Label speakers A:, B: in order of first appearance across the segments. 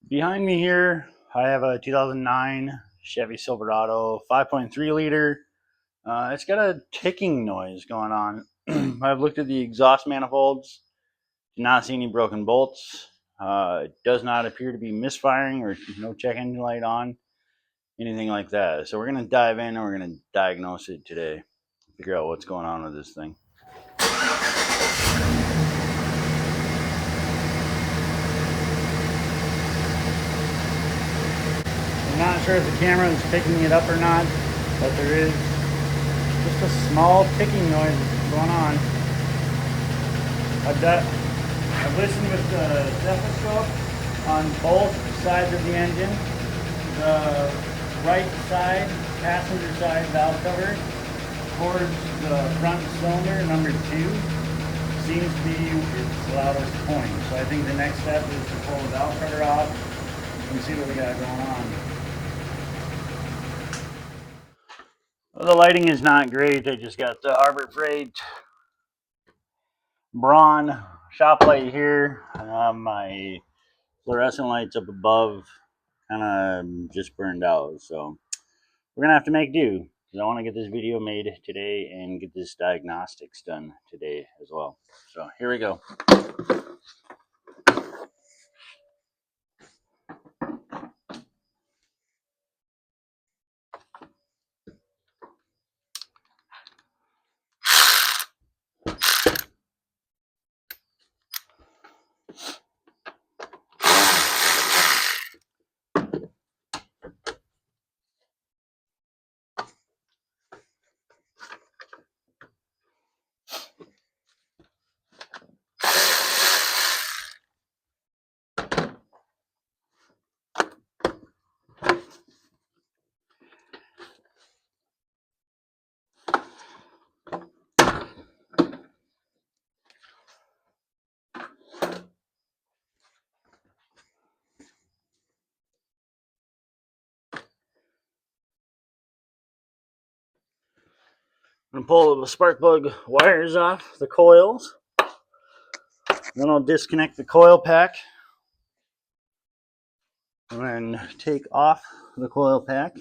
A: Behind me here, I have a 2009 Chevy Silverado 5.3 liter. It's got a ticking noise going on. I've looked at the exhaust manifolds, do not see any broken bolts. It does not appear to be misfiring or no check engine light on, anything like that. So we're going to dive in and we're going to diagnose it today, figure out what's going on with this thing. I'm not sure if the camera is picking it up or not, but there is just a small ticking noise going on. I've listened with the stethoscope on both sides of the engine. The right side, passenger side valve cover towards the front cylinder, number 2, seems to be its loudest point. So I think the next step is to pull the valve cover off and see what we got going on. The lighting is not great. I just got the Harbor Freight Braun shop light here. My fluorescent lights up above kind of just burned out. So we're going to have to make do, because I want to get this video made today and get this diagnostics done today as well. So here we go. I'm going to pull the spark plug wires off the coils. Then I'll disconnect the coil pack and then take off the coil pack.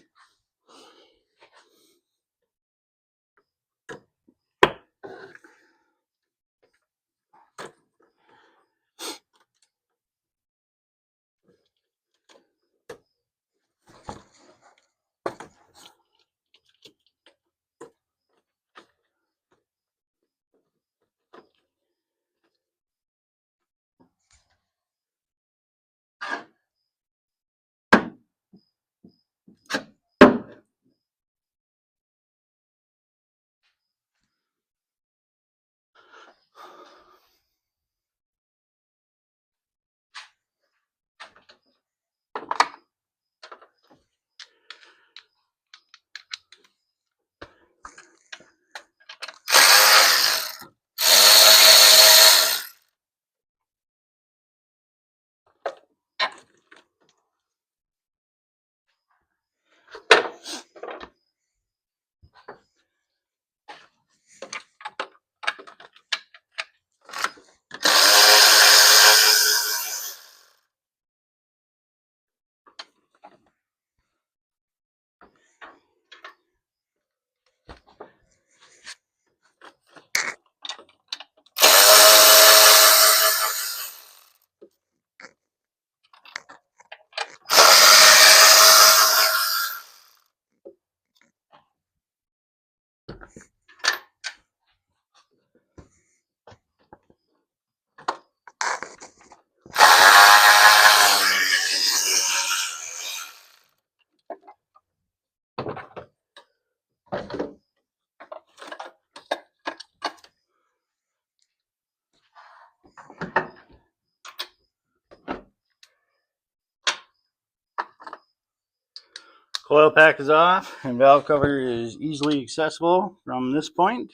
A: Coil pack is off and valve cover is easily accessible from this point.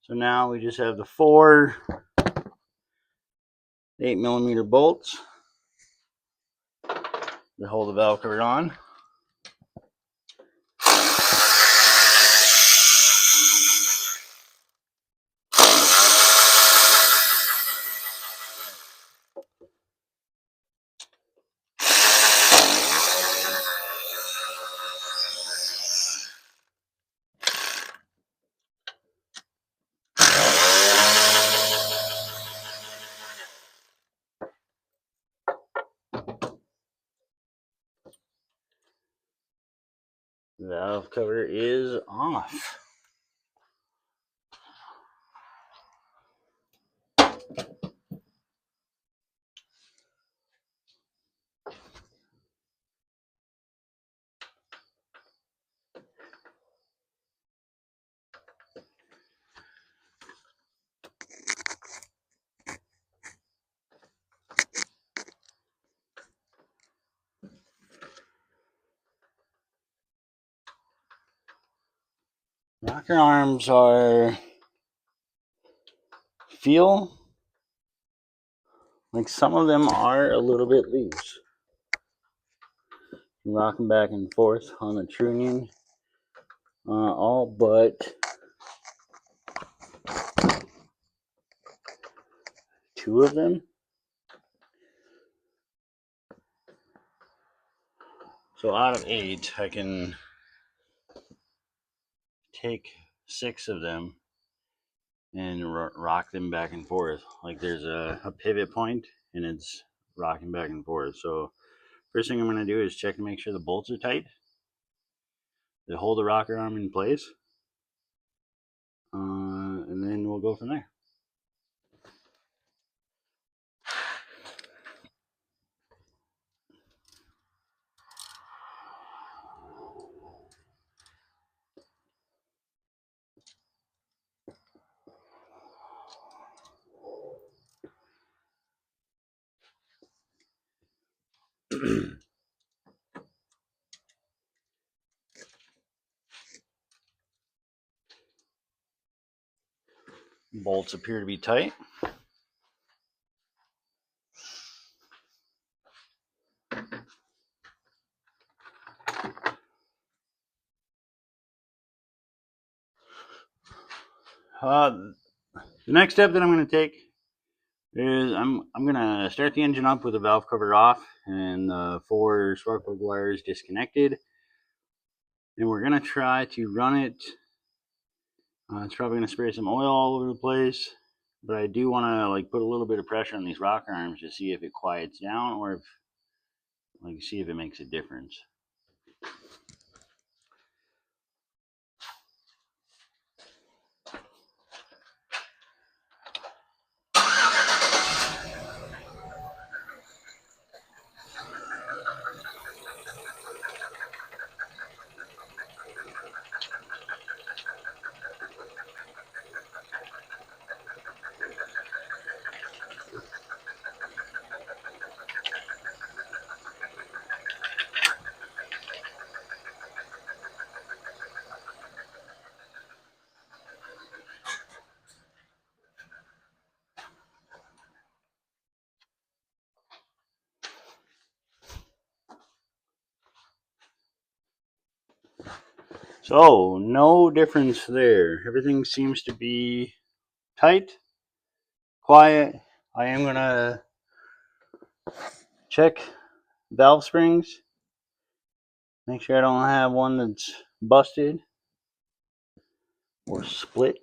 A: So now we just have the 4 8mm bolts that hold the valve cover on. valve cover is off. Rocker arms feel like some of them are a little bit loose. Rocking back and forth on the tuning, all but two of them. So out of 8, I can take 6 of them and rock them back and forth. Like there's a pivot point and it's rocking back and forth. So first thing I'm going to do is check to make sure the bolts are tight. They hold the rocker arm in place. And then we'll go from there. Bolts appear to be tight. The next step that I'm going to take is I'm going to start the engine up with the valve cover off and the 4 spark plug wires disconnected. And we're going to try to run it. It's probably going to spray some oil all over the place, but I do want to like put a little bit of pressure on these rocker arms to see if it quiets down or if see if it makes a difference. So no difference there. Everything seems to be tight, quiet. I am gonna check valve springs, make sure I don't have one that's busted or split.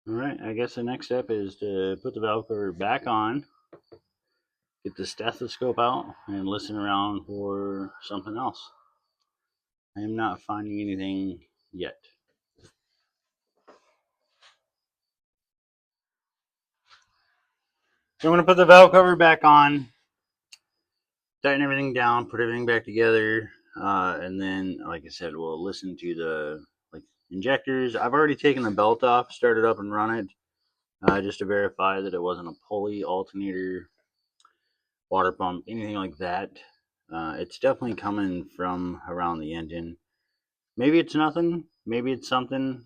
A: All right, I guess the next step is to put the valve cover back on, get the stethoscope out, and listen around for something else. I am not finding anything yet. So I'm going to put the valve cover back on, tighten everything down, put everything back together, and then, like I said, we'll listen to the injectors. I've already taken the belt off, started up and run it, just to verify that it wasn't a pulley, alternator, water pump, anything like that. It's definitely coming from around the engine. Maybe it's nothing. Maybe it's something.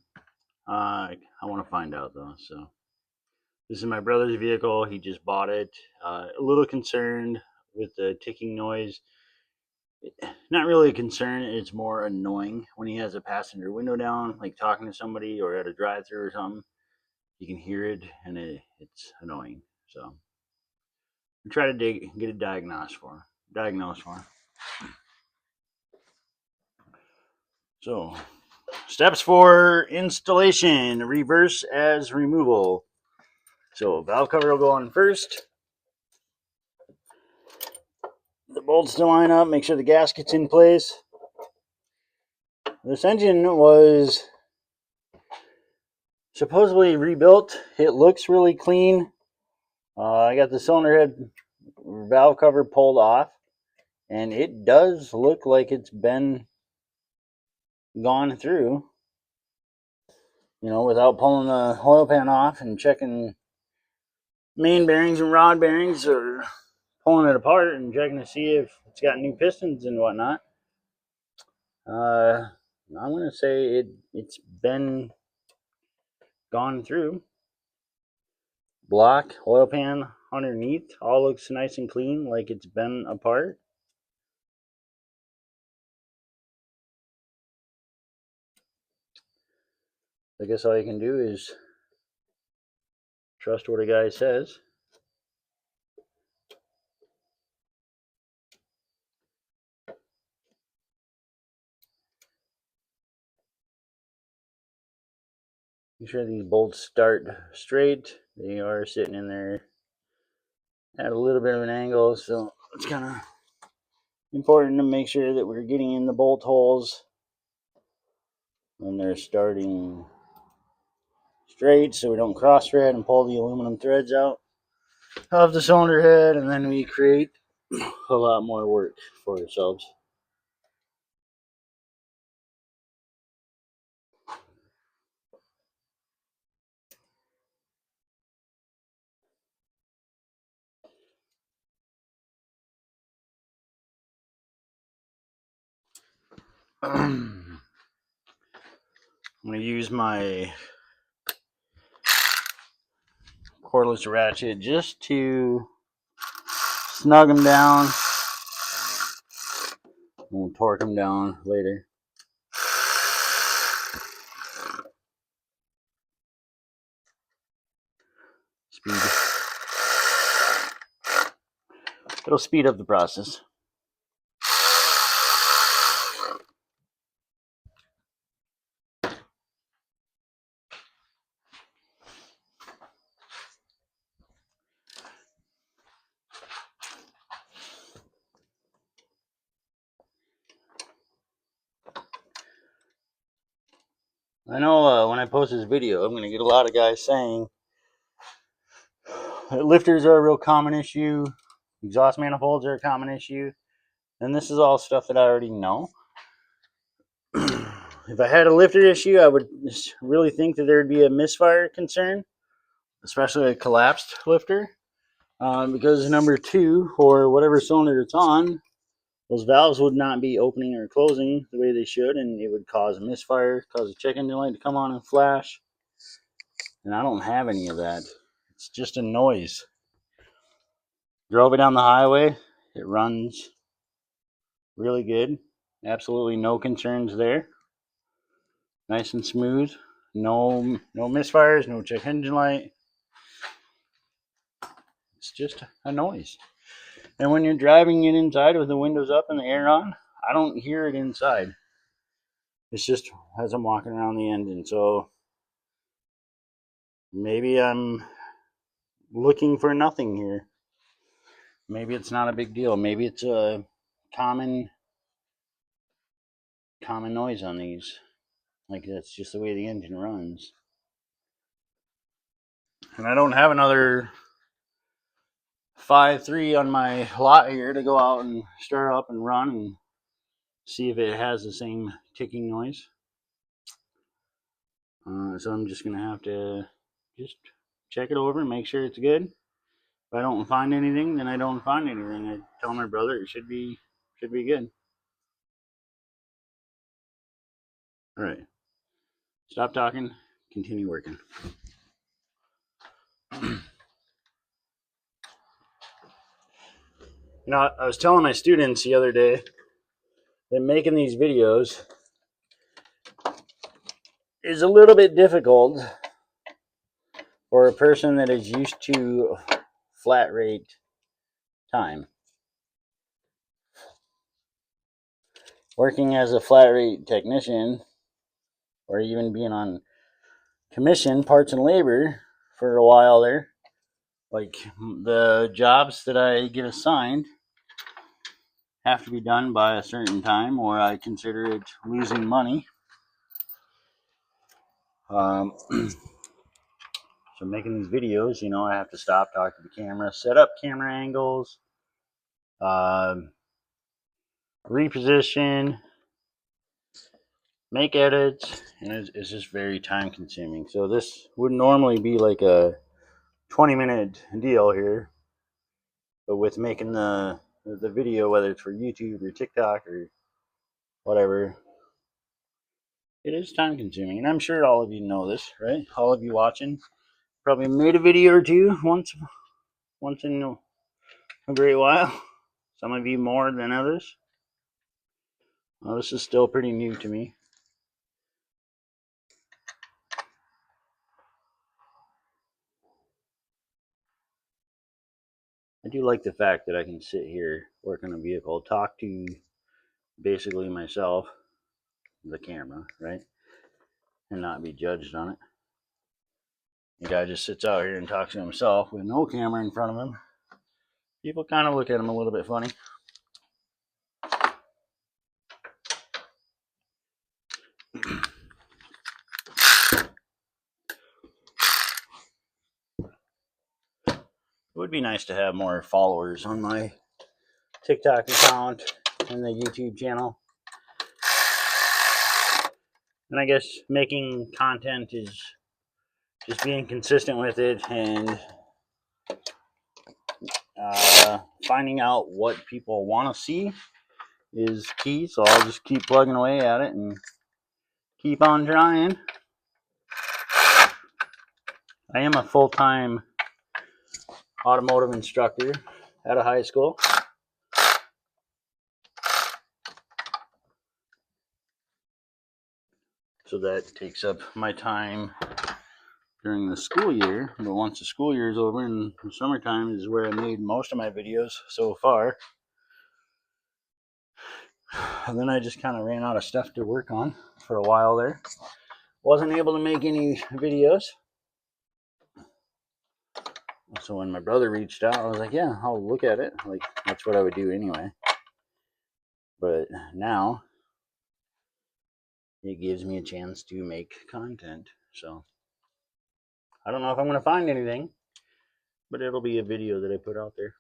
A: I want to find out though. So this is my brother's vehicle. He just bought it. A little concerned with the ticking noise. Not really a concern. It's more annoying when he has a passenger window down, like talking to somebody or at a drive-through or something. You can hear it, and it's annoying. So I try to get it diagnosed for him. So steps for installation: reverse as removal. So valve cover will go on first. The bolts to line up. Make sure the gasket's in place. This engine was supposedly rebuilt. It looks really clean. I got the cylinder head valve cover pulled off, and it does look like it's been gone through, without pulling the oil pan off and checking main bearings and rod bearings, or pulling it apart and checking to see if it's got new pistons and whatnot. I'm going to say it's been gone through. Block, oil pan underneath, all looks nice and clean, like it's been apart. I guess all you can do is trust what a guy says. Make sure these bolts start straight. They are sitting in there at a little bit of an angle, so it's kind of important to make sure that we're getting in the bolt holes when they're starting straight, so we don't cross thread and pull the aluminum threads out of the cylinder head, and then we create a lot more work for ourselves. I'm going to use my cordless ratchet just to snug them down. We'll torque them down later. Speed. It'll speed up the process. I know when I post this video, I'm going to get a lot of guys saying that lifters are a real common issue, exhaust manifolds are a common issue, and this is all stuff that I already know. If I had a lifter issue, I would really think that there would be a misfire concern, especially a collapsed lifter, because number 2, or whatever cylinder it's on, those valves would not be opening or closing the way they should, and it would cause a misfire, cause a check engine light to come on and flash. And I don't have any of that. It's just a noise. Drove it down the highway. It runs really good. Absolutely no concerns there. Nice and smooth. No misfires, no check engine light. It's just a noise. And when you're driving it inside with the windows up and the air on, I don't hear it inside. It's just as I'm walking around the engine. So maybe I'm looking for nothing here. Maybe it's not a big deal. Maybe it's a common noise on these. Like, that's just the way the engine runs. And I don't have another 5.3 on my lot here to go out and start up and run and see if it has the same ticking noise. So I'm just gonna have to just check it over and make sure it's good. If I don't find anything, then I don't find anything. I tell my brother it should be good. All right. Stop talking. Continue working. I was telling my students the other day, that making these videos is a little bit difficult for a person that is used to flat rate time. Working as a flat rate technician, or even being on commission, parts and labor for a while there, like the jobs that I get assigned have to be done by a certain time or I consider it losing money. So making these videos, you know, I have to stop, talk to the camera, set up camera angles, reposition, make edits, and it's just very time consuming. So this would normally be like a 20-minute deal here, but with making the video, whether it's for YouTube or TikTok or whatever, it is time consuming. And I'm sure all of you know this, right? All of you watching probably made a video or two once in a great while. Some of you more than others. Well, this is still pretty new to me. I do like the fact that I can sit here, work on a vehicle, talk to basically myself, the camera, right? And not be judged on it. The guy just sits out here and talks to himself with no camera in front of him. People kind of look at him a little bit funny. It would be nice to have more followers on my TikTok account and the YouTube channel. And I guess making content is just being consistent with it and finding out what people want to see is key. So I'll just keep plugging away at it and keep on trying. I am a full-time automotive instructor at a high school. So that takes up my time during the school year. But once the school year is over and the summertime is where I made most of my videos so far. And then I just kind of ran out of stuff to work on for a while there. Wasn't able to make any videos. So when my brother reached out, I was like, yeah, I'll look at it. Like, that's what I would do anyway. But now it gives me a chance to make content. So I don't know if I'm going to find anything, but it'll be a video that I put out there.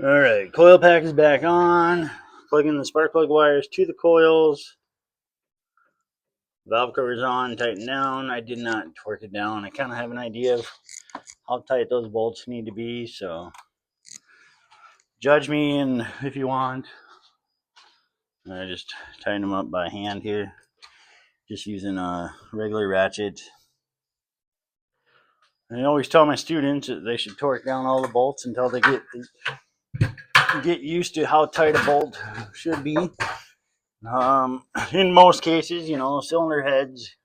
A: All right, coil pack is back on. Plugging the spark plug wires to the coils. Valve cover is on, tighten down. I did not torque it down. I kind of have an idea of how tight those bolts need to be, so judge me and if you want. I just tighten them up by hand here, just using a regular ratchet. And I always tell my students that they should torque down all the bolts until they get used to how tight a bolt should be. In most cases, you know, cylinder heads,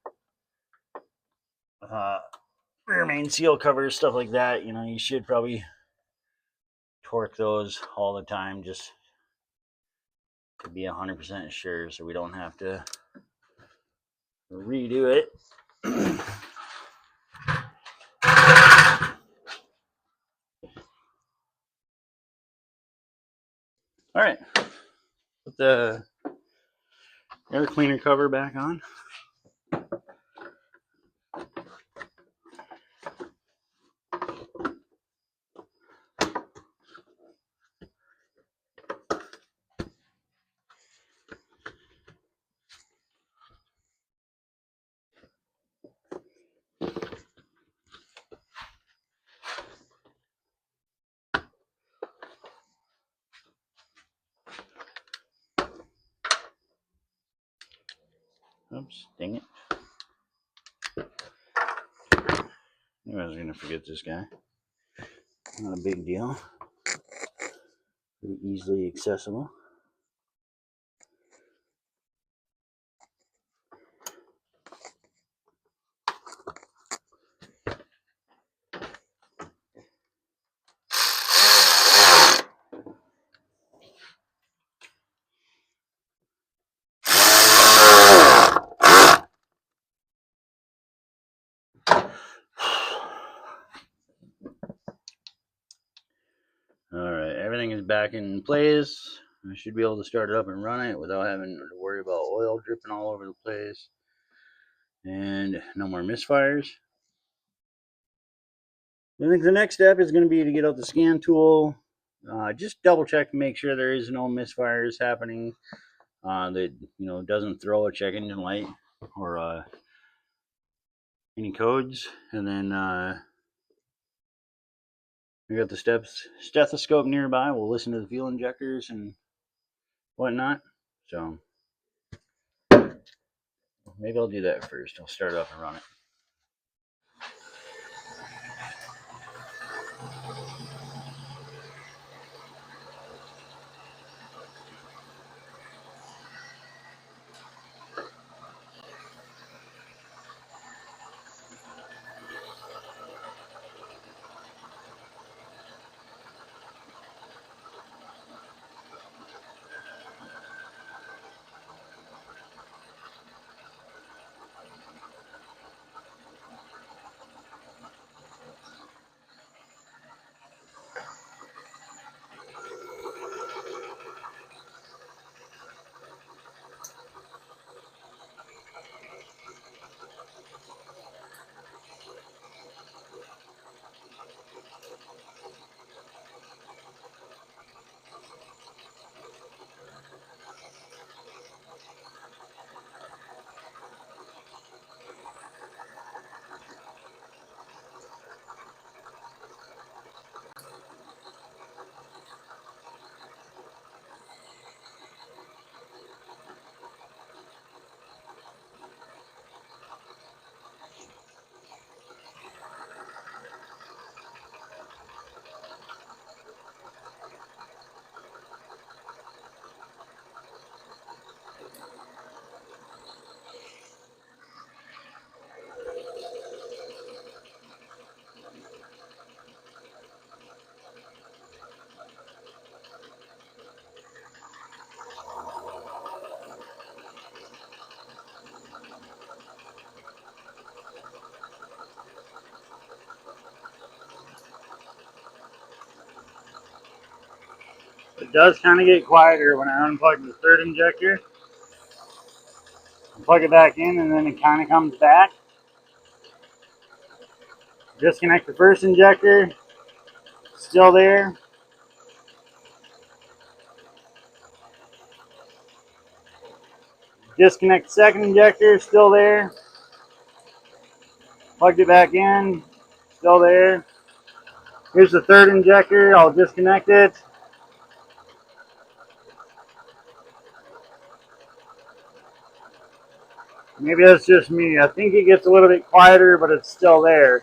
A: rear main seal covers, stuff like that, you know, you should probably torque those all the time just to be 100% sure so we don't have to redo it. All right, put the air cleaner cover back on. Oops, dang it. Knew I was going to forget this guy. Not a big deal. Pretty easily accessible. Alright, everything is back in place. I should be able to start it up and run it without having to worry about oil dripping all over the place. And no more misfires. I think the next step is going to be to get out the scan tool. Just double check to make sure there is no misfires happening. That doesn't throw a check engine light or any codes. And then we got the stethoscope nearby. We'll listen to the fuel injectors and whatnot. So maybe I'll do that first. I'll start it up and run it. It does kind of get quieter when I unplug the third injector. Plug it back in and then it kind of comes back. Disconnect the first injector, still there. Disconnect the second injector, still there. Plugged it back in, still there. Here's the third injector, I'll disconnect it. Maybe that's just me. I think it gets a little bit quieter, but it's still there.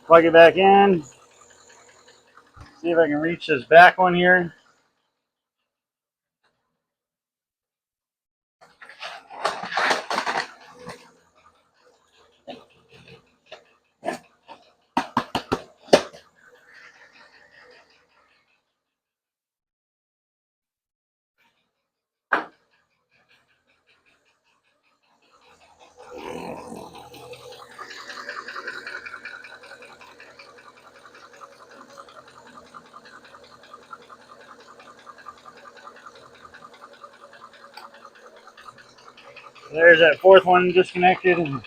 A: Plug it back in. See if I can reach this back one here. There's that fourth one disconnected and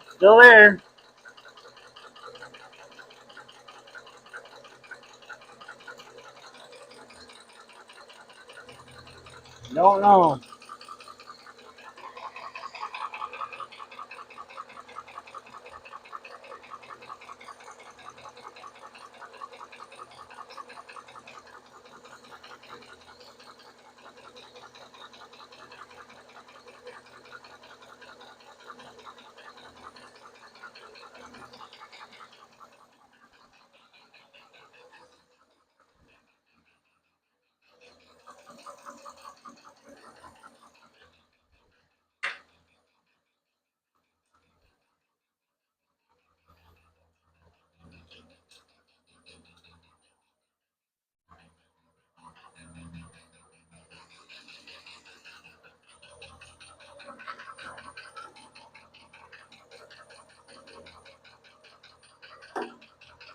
A: still there. Don't know.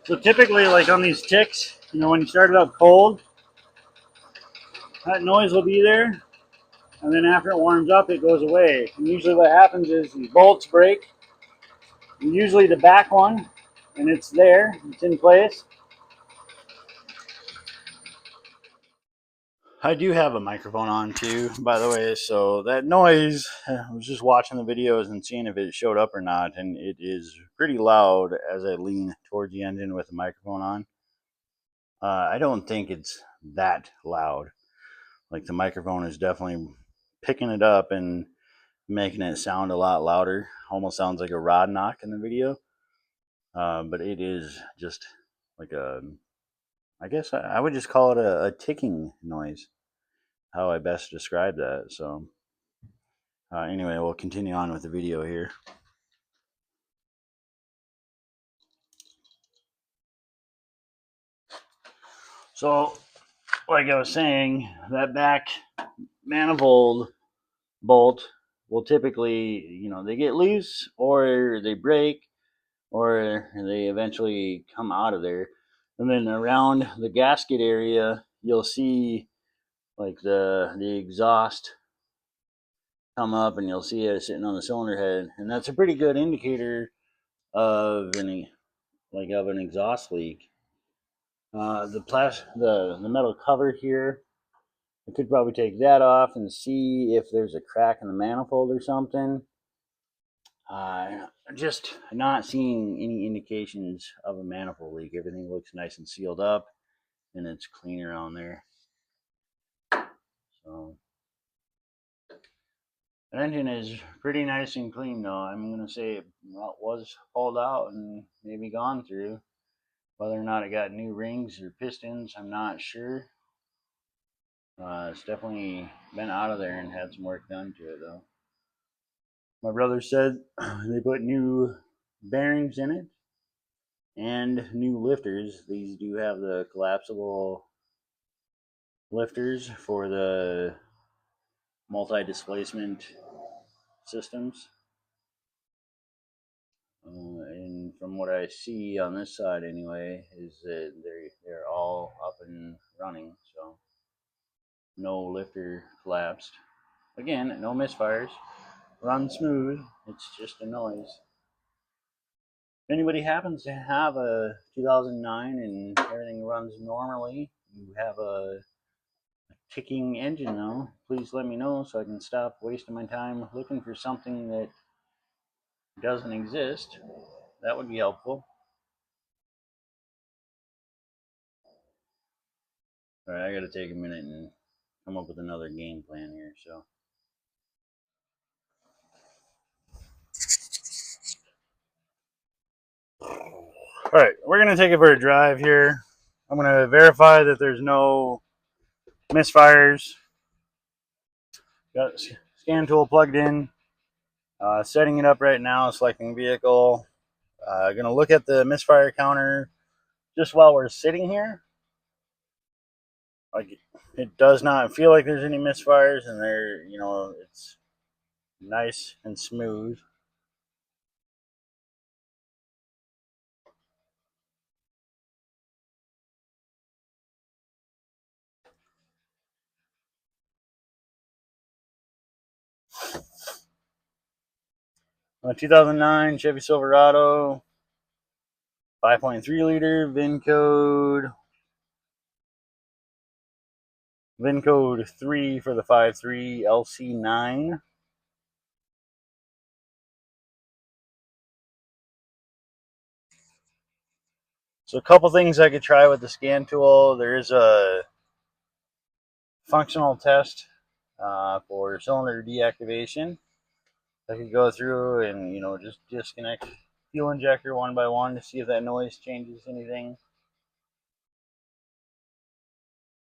A: So typically, like on these ticks, when you start it up cold, that noise will be there, and then after it warms up, it goes away. And usually what happens is these bolts break, and usually the back one, and it's there, it's in place. I do have a microphone on too, by the way, so that noise, I was just watching the videos and seeing if it showed up or not, and it is pretty loud as I lean towards the engine with the microphone on. I don't think it's that loud. Like the microphone is definitely picking it up and making it sound a lot louder. Almost sounds like a rod knock in the video. But it is just like I guess I would just call it a ticking noise, how I best describe that. So anyway, we'll continue on with the video here. So, like I was saying, that back manifold bolt will typically, they get loose or they break or they eventually come out of there. And then around the gasket area, you'll see like the exhaust come up, and you'll see it sitting on the cylinder head, and that's a pretty good indicator of an exhaust leak. The metal cover here, I could probably take that off and see if there's a crack in the manifold or something. Just not seeing any indications of a manifold leak. Everything looks nice and sealed up, and it's clean around there. So the engine is pretty nice and clean, though. I'm gonna say it was pulled out and maybe gone through. Whether or not it got new rings or pistons, I'm not sure. It's definitely been out of there and had some work done to it, though. My brother said they put new bearings in it and new lifters. These do have the collapsible lifters for the multi-displacement systems. And from what I see on this side, anyway, is that they're all up and running. So no lifter collapsed. Again, no misfires. Run smooth. It's just a noise. If anybody happens to have a 2009 and everything runs normally, you have a ticking engine though, please let me know so I can stop wasting my time looking for something that doesn't exist. That would be helpful. All right, I got to take a minute and come up with another game plan here. So, all right, we're gonna take it for a drive here. I'm gonna verify that there's no misfires. Got scan tool plugged in. Setting it up right now, selecting vehicle. Gonna look at the misfire counter just while we're sitting here. Like it does not feel like there's any misfires, and it's nice and smooth. 2009 Chevy Silverado, 5.3 liter, VIN code 3 for the 53 LC9. So a couple things I could try with the scan tool. There is a functional test for cylinder deactivation. I could go through and just disconnect fuel injector one by one to see if that noise changes anything.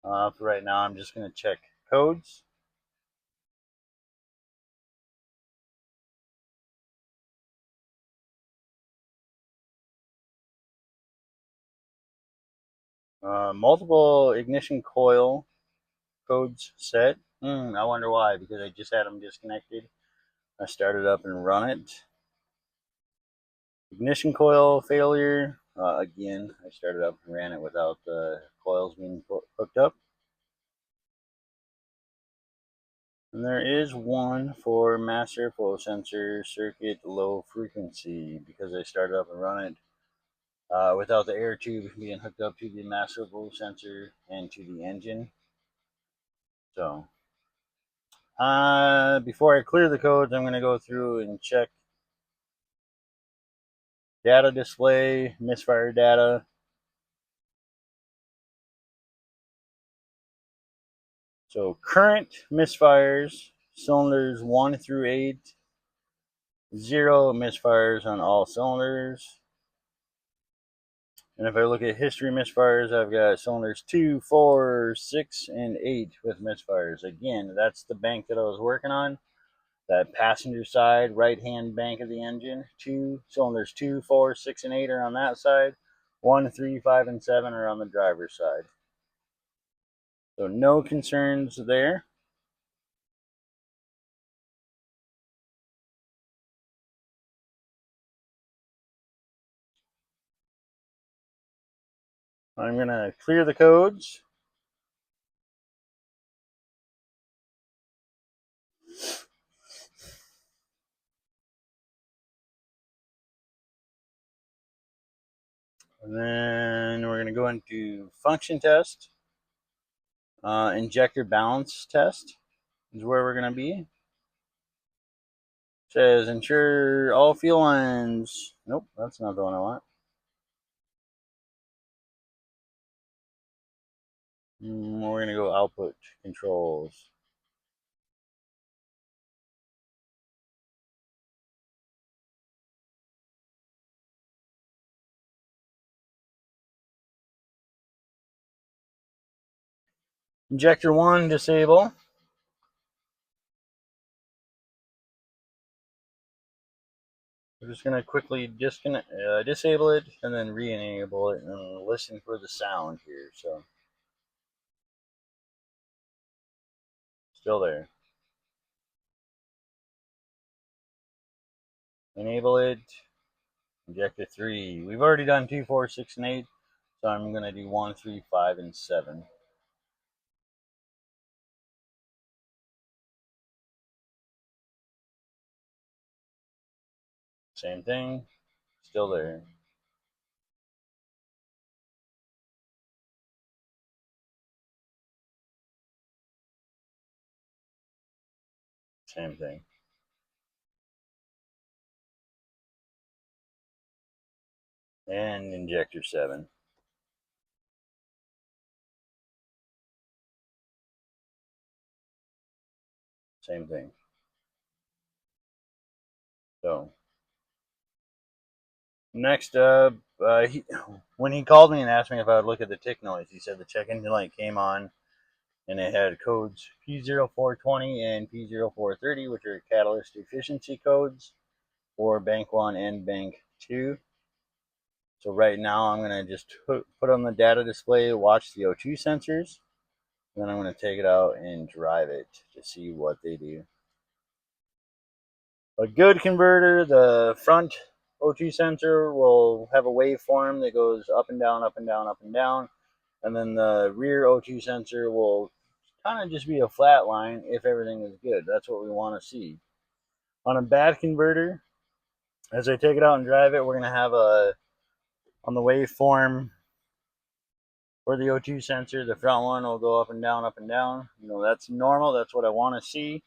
A: For right now, I'm just going to check codes. Multiple ignition coil codes set. I wonder why, because I just had them disconnected. I started up and run it. Ignition coil failure. Again, I started up and ran it without the coils being hooked up. And there is one for master flow sensor circuit low frequency, because I started up and run it without the air tube being hooked up to the master flow sensor and to the engine. So before I clear the codes, I'm going to go through and check data display, misfire data. So current misfires, cylinders 1 through 8, 0 misfires on all cylinders. And if I look at history misfires, I've got cylinders 2, 4, 6, and 8 with misfires. Again, that's the bank that I was working on. That passenger side, right-hand bank of the engine. Cylinders 2, 4, 6, and 8 are on that side. 1, 3, 5, and 7 are on the driver's side. So no concerns there. I'm going to clear the codes. And then we're going to go into function test. Injector balance test is where we're going to be. It says ensure all fuel lines. Nope, that's not the one I want. We're going to go output controls. Injector 1, disable. We're just going to quickly disable it and then re-enable it and listen for the sound here. So, still there. Enable it. Injector 3. We've already done 2, 4, 6, and 8. So I'm going to do 1, 3, 5, and 7. Same thing. Still there. Same thing. And injector 7. Same thing. So, next up, when he called me and asked me if I would look at the tick noise, he said the check engine light came on and it had codes P0420 and P0430, which are catalyst efficiency codes for bank 1 and bank 2. So right now I'm going to just put on the data display, watch the O2 sensors, then I'm going to take it out and drive it to see what they do. A good converter, the front O2 sensor will have a waveform that goes up and down, up and down, up and down. And then the rear O2 sensor will kind of just be a flat line if everything is good. That's what we want to see. On a bad converter, as I take it out and drive it, we're going to have on the waveform for the O2 sensor, the front one will go up and down, up and down. That's normal. That's what I want to see.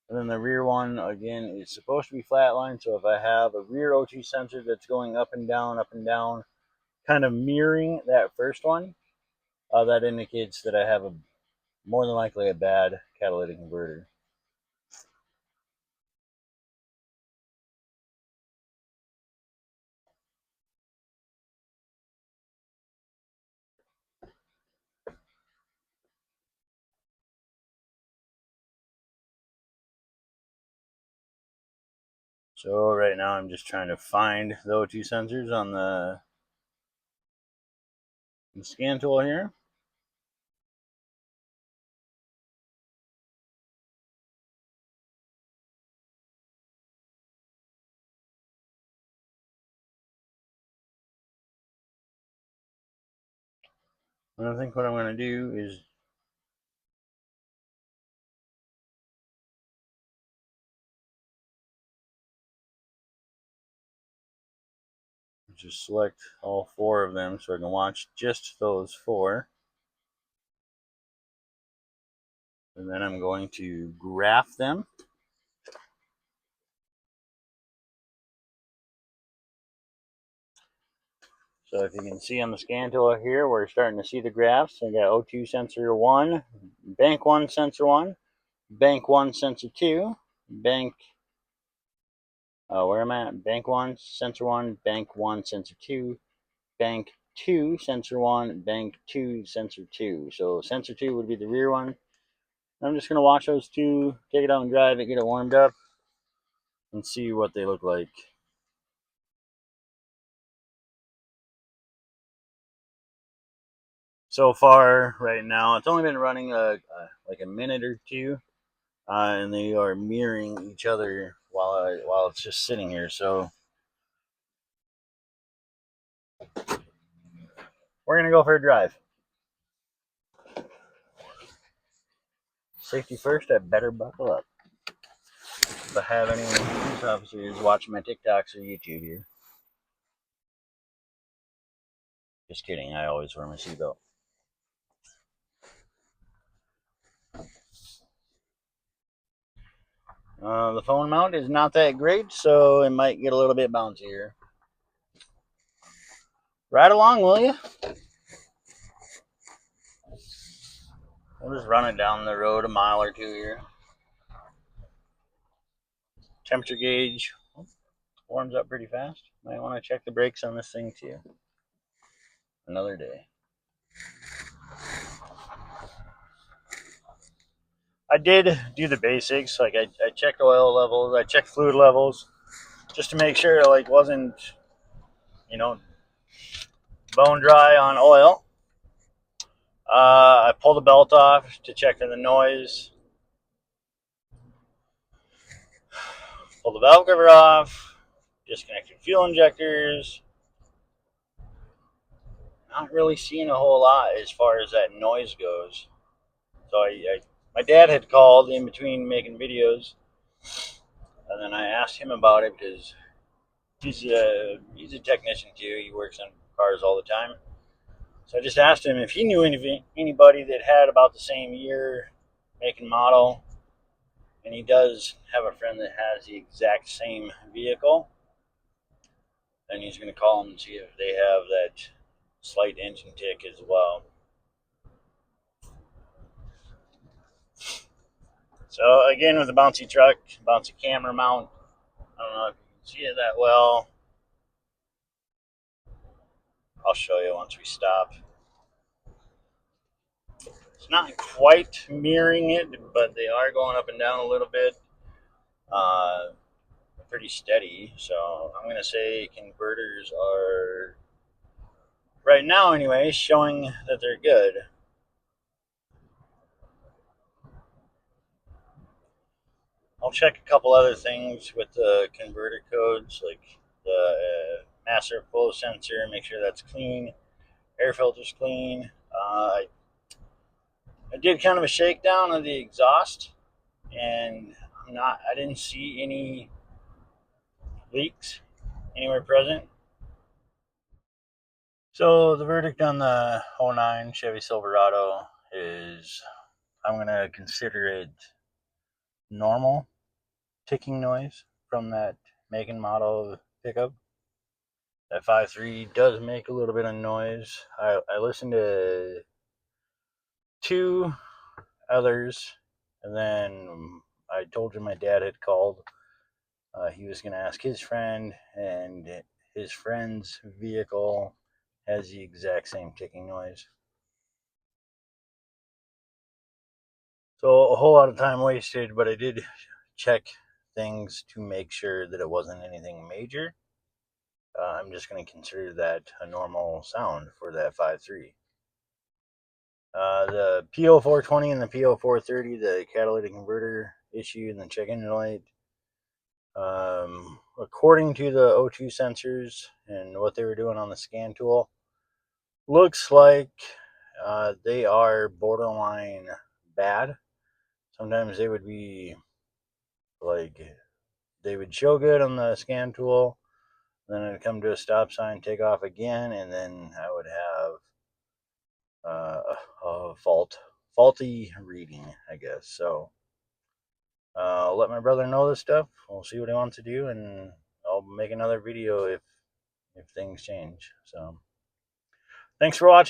A: And then the rear one, again, is supposed to be flatline. So if I have a rear O2 sensor that's going up and down, kind of mirroring that first one, that indicates that I have more than likely a bad catalytic converter. So right now I'm just trying to find the O2 sensors on the scan tool here. And I think what I'm going to do is just select all 4 of them so I can watch just those 4. And then I'm going to graph them. So if you can see on the scan tool here, we're starting to see the graphs. I got O2 sensor 1, bank 1 sensor 1, bank 1 sensor 2, bank, where am I at? Bank 1 sensor 1, bank 1 sensor 2, bank 2 sensor 1, bank 2 sensor 2. So sensor 2 would be the rear one. I'm just going to watch those 2, take it out and drive it, get it warmed up, and see what they look like. So far, right now, it's only been running like a minute or 2, and they are mirroring each other while it's just sitting here. So we're gonna go for a drive. Safety first. I better buckle up. If I have any police officers watching my TikToks or YouTube here, just kidding. I always wear my seatbelt. The phone mount is not that great, so it might get a little bit bouncy here. Ride along, will you? We'll just run it down the road a mile or 2 here. Temperature gauge warms up pretty fast. Might want to check the brakes on this thing too. Another day. I did do the basics. Like I checked oil levels, I checked fluid levels, just to make sure it wasn't, bone dry on oil. I pulled the belt off to check for the noise. Pulled the valve cover off. Disconnected fuel injectors. Not really seeing a whole lot as far as that noise goes. So my dad had called in between making videos, and then I asked him about it because he's a technician too. He works on cars all the time. So I just asked him if he knew anybody that had about the same year, make and model, and he does have a friend that has the exact same vehicle. And he's going to call them and see if they have that slight engine tick as well. So again, with a bouncy truck, bouncy camera mount, I don't know if you can see it that well. I'll show you once we stop. It's not quite mirroring it, but they are going up and down a little bit. Pretty steady. So I'm going to say converters are, right now anyway, showing that they're good. I'll check a couple other things with the converter codes, like the master flow sensor, make sure that's clean, air filter's clean. I did kind of a shakedown of the exhaust, and I didn't see any leaks anywhere present. So the verdict on the 09 Chevy Silverado is, I'm going to consider it normal ticking noise from that make and model pickup. That 5.3 does make a little bit of noise. I listened to 2 others, and then I told you my dad had called. He was going to ask his friend, and his friend's vehicle has the exact same ticking noise. So a whole lot of time wasted, but I did check things to make sure that it wasn't anything major. I'm just going to consider that a normal sound for that 5.3. The P0420 and the P0430, the catalytic converter issue and the check engine light, according to the O2 sensors and what they were doing on the scan tool, looks like They are borderline bad. Sometimes they would be like, they would show good on the scan tool, then I'd come to a stop sign, take off again, and then I would have a faulty reading, I guess. So I'll let my brother know this stuff. We'll see what he wants to do, and I'll make another video if things change. So thanks for watching.